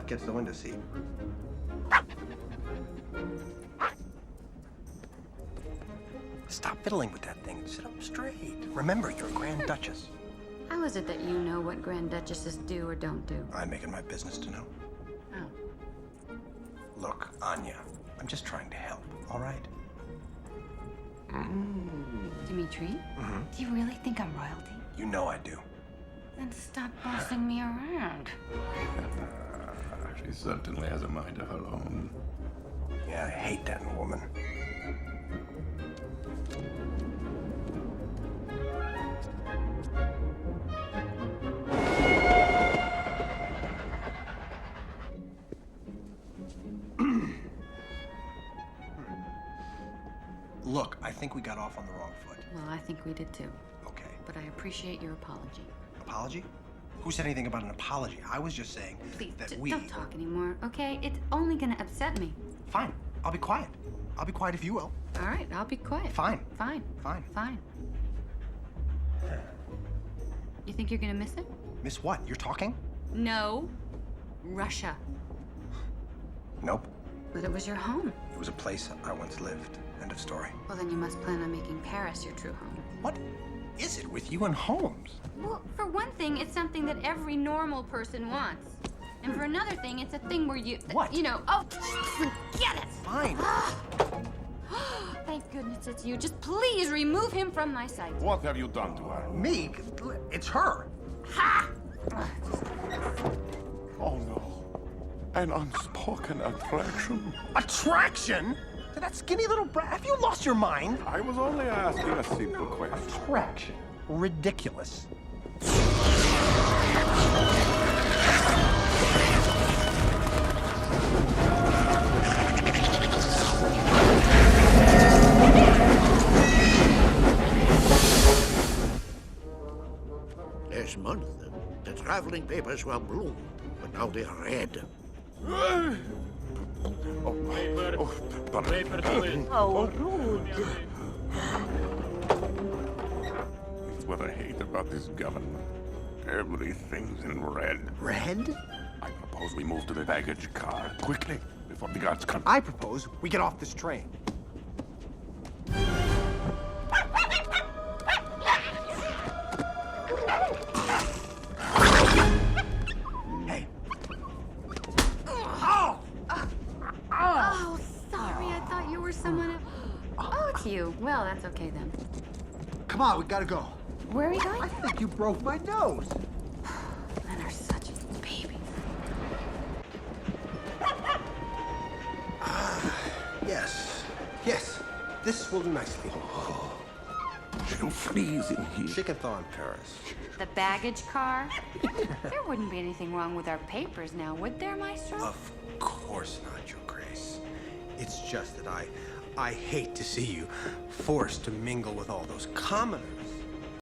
left gets the window seat. Stop fiddling with that thing. Sit up straight. Remember, you're a Grand Duchess. How is it that you know what Grand Duchesses do or don't do? I make it my business to know. Oh. Look, Anya, I'm just trying to help, all right? Dimitri? Mm-hmm. Do you really think I'm royalty? You know I do. Then stop bossing me around. She certainly has a mind of her own. Yeah, I hate that woman. Look, I think we got off on the wrong foot. Well, I think we did too. Okay. But I appreciate your apology. Apology? Who said anything about an apology? I was just saying Please, that don't talk anymore, okay? It's only gonna upset me. Fine. I'll be quiet. I'll be quiet if you will. All right, I'll be quiet. Fine. Fine. Fine. Fine. You think you're gonna miss it? Miss what? You're talking? No. Russia. Nope. But it was your home. It was a place I once lived. End of story. Well, then you must plan on making Paris your true home. What is it with you and Holmes? Well, for one thing, it's something that every normal person wants. And for another thing, it's a thing where you... What? You know, oh, forget it! Fine. Thank goodness it's you. Just please remove him from my sight. What have you done to her? Me? It's her. Ha! Oh no. An unspoken attraction? Attraction? To that skinny little brat? Have you lost your mind? I was only asking a simple question. Attraction? Ridiculous. Last month, the traveling papers were blue, but now they are red. Oh, rude. It's what I hate about this government. Everything's in red. Red? I propose we move to the baggage car quickly before the guards come. I propose we get off this train. Hey. Oh! Oh, sorry. I thought you were someone else. Oh, it's you. Well, that's okay then. Come on, we gotta go. Where are you going? I think you broke my nose. Men are such babies. Yes. Yes. This will do nicely. She'll freeze in here. Chicken thaw in Paris. The baggage car? There wouldn't be anything wrong with our papers now, would there, Maestro? Of course not, Your Grace. It's just that I hate to see you forced to mingle with all those commoners.